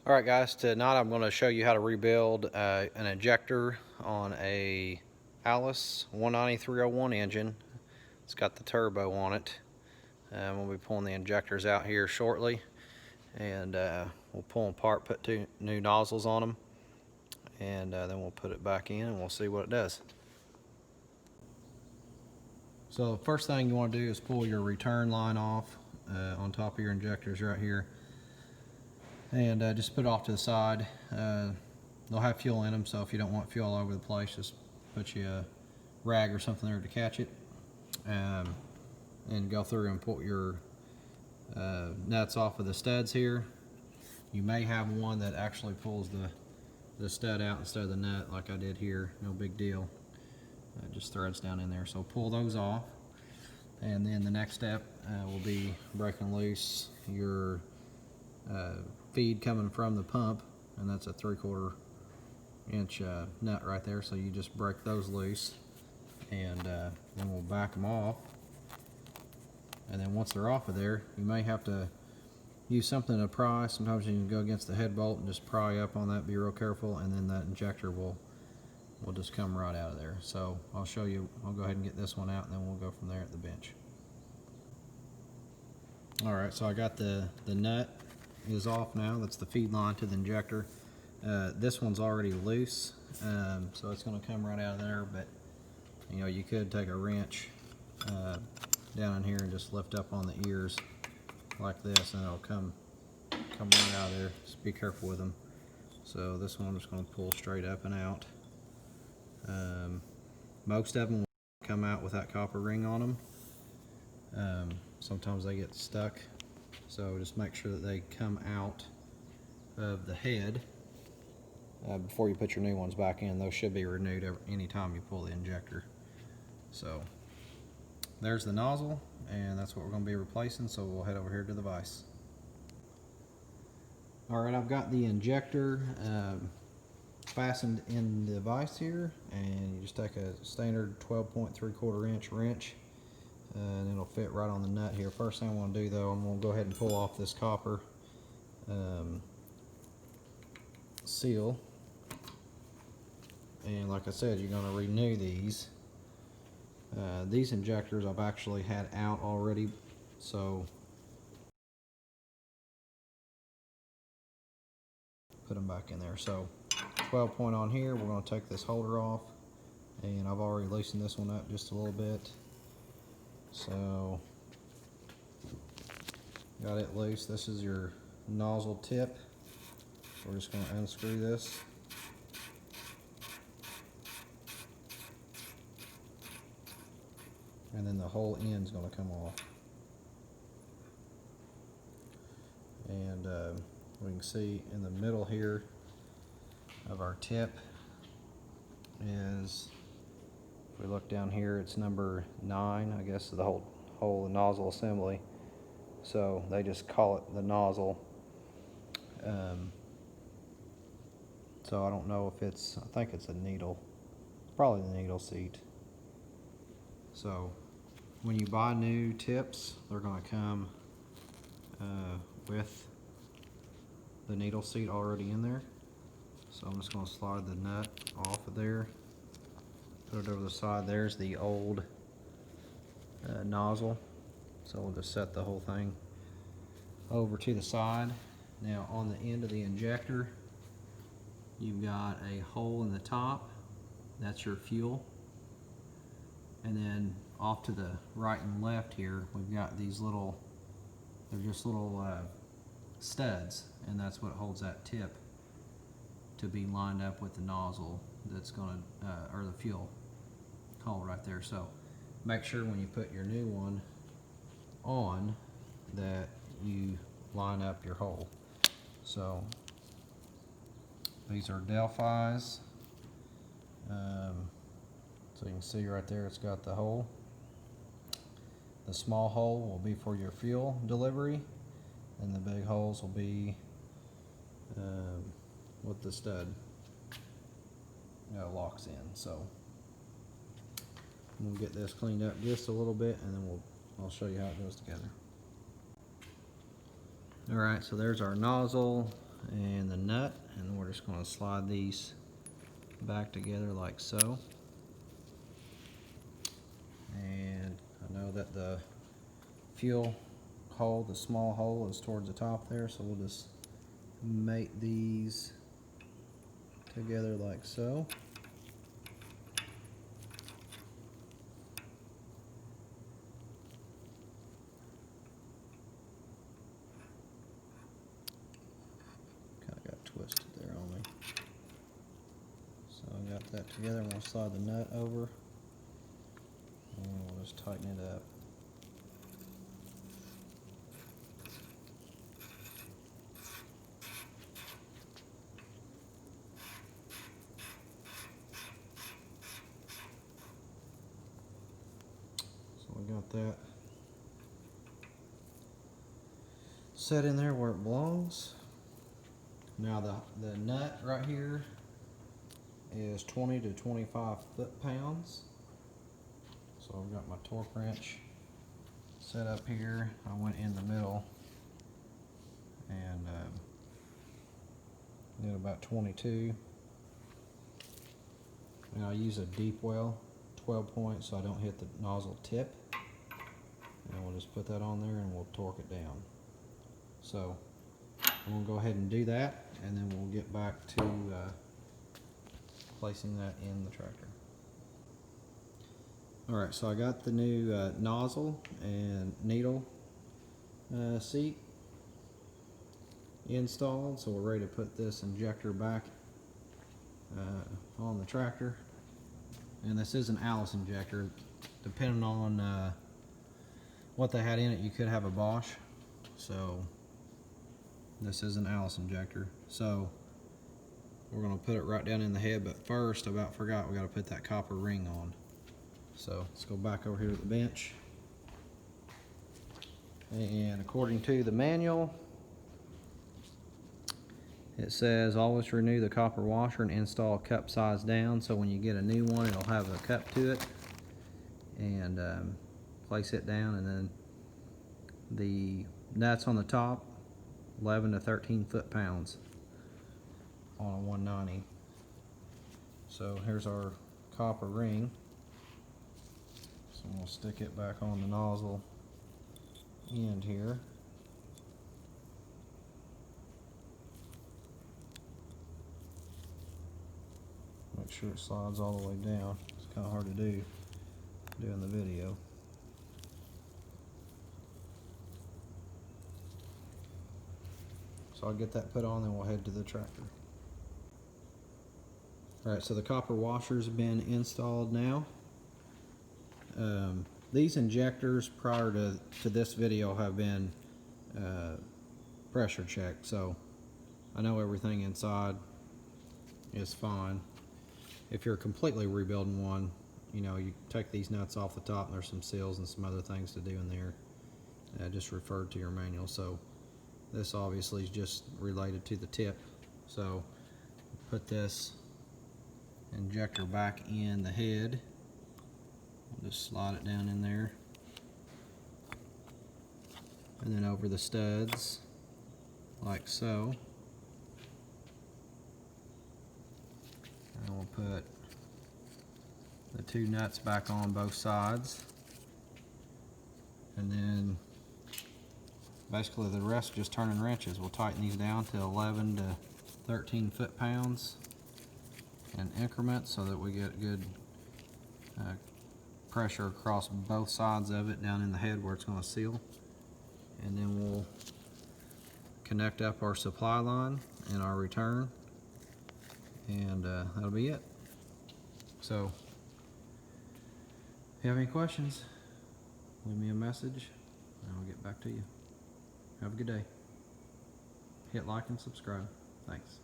Alright guys, tonight I'm going to show you how to rebuild an injector on a Allis 19301 engine. It's got the turbo on it. We'll be pulling the injectors out here shortly, and we'll pull them apart, put two new nozzles on them, and then we'll put it back in and we'll see what it does. So the first thing you want to do is pull your return line off on top of your injectors right here. And just put it off to the side. They'll have fuel in them, so if you don't want fuel all over the place, just put you a rag or something there to catch it, and go through and pull your nuts off of the studs here. You may have one that actually pulls the stud out instead of the nut, like I did here. No big deal. Just threads down in there. So pull those off, and then the next step will be breaking loose your feed coming from the pump, and that's a 3/4 inch nut right there. So you just break those loose, and then we'll back them off. And then once they're off of there, you may have to use something to pry. Sometimes you can go against the head bolt and just pry up on that. Be real careful, and then that injector will just come right out of there. So I'll show you. I'll go ahead and get this one out, and then we'll go from there at the bench. Alright, so I got the nut is off now. That's the feed line to the injector. This one's already loose, so it's going to come right out of there, but you could take a wrench down in here and just lift up on the ears like this, and it'll come right out of there. Just be careful with them. So this one I'm just going to pull straight up and out. Most of them will come out with that copper ring on them. Sometimes they get stuck, so just make sure that they come out of the head before you put your new ones back in. Those should be renewed any time you pull the injector. So there's the nozzle, and that's what we're going to be replacing, so we'll head over here to the vise. Alright, I've got the injector fastened in the vise here, and you just take a standard 12.75 inch wrench, and it'll fit right on the nut here. First thing I want to do though, I'm going to go ahead and pull off this copper seal, and like I said, you're going to renew these. These injectors I've actually had out already, so put them back in there. So 12 point on here, we're going to take this holder off, and I've already loosened this one up just a little bit. So got it loose. This is your nozzle tip. We're just going to unscrew this. And then the whole end's going to come off. And we can see in the middle here of our tip is, if we look down here, it's number 9, I guess, the whole nozzle assembly. So they just call it the nozzle. So I don't know if it's, I think it's a needle, probably the needle seat. So when you buy new tips, they're going to come with the needle seat already in there. So I'm just going to slide the nut off of there, put it over the side. There's the old nozzle. So we'll just set the whole thing over to the side. Now on the end of the injector, you've got a hole in the top. That's your fuel. And then off to the right and left here, we've got these little, they're just little studs, and that's what holds that tip to be lined up with the nozzle that's going to, or the fuel hole right there. So make sure when you put your new one on that you line up your hole. So these are Delphi's. So you can see right there, it's got the hole. The small hole will be for your fuel delivery, and the big holes will be with the stud locks in. So we'll get this cleaned up just a little bit, and then I'll show you how it goes together. Alright, so there's our nozzle, and the nut, and we're just going to slide these back together like so. And I know that the fuel hole, the small hole, is towards the top there, so we'll just mate these together like so. Kind of got twisted there on me. So I got that together. I'm going to slide the nut over, and we'll just tighten it up. We got that set in there where it belongs. Now the nut right here is 20 to 25 foot-pounds. So I've got my torque wrench set up here. I went in the middle and did about 22. And I use a deep well 12 point so I don't hit the nozzle tip. And we'll just put that on there and we'll torque it down. So I'm going to go ahead and do that, and then we'll get back to placing that in the tractor. Alright, so I got the new nozzle and needle seat installed, so we're ready to put this injector back on the tractor. And this is an Allis injector. Depending on what they had in it, you could have a Bosch. So this is an Allis injector. So we're going to put it right down in the head, but first, I about forgot, we got to put that copper ring on. So let's go back over here to the bench. And according to the manual, it says always renew the copper washer and install cup size down, so when you get a new one it'll have a cup to it. And place it down, and then the nuts on the top, 11 to 13 foot-pounds on a 190. So here's our copper ring. So we'll stick it back on the nozzle end here. Make sure it slides all the way down. It's kind of hard to do in the video. So I'll get that put on, then we'll head to the tractor. Alright, so the copper washer's been installed now. These injectors prior to this video have been pressure checked, so I know everything inside is fine. If you're completely rebuilding one, you know, you take these nuts off the top and there's some seals and some other things to do in there. Just referred to your manual. So this obviously is just related to the tip. So put this injector back in the head. We'll just slide it down in there. And then over the studs, like so. And we'll put the two nuts back on both sides. And then basically the rest just turning wrenches. We'll tighten these down to 11 to 13 foot-pounds in increments so that we get good pressure across both sides of it down in the head where it's going to seal. And then we'll connect up our supply line and our return, and that'll be it. So if you have any questions, leave me a message and I'll get back to you. Have a good day. Hit like and subscribe. Thanks.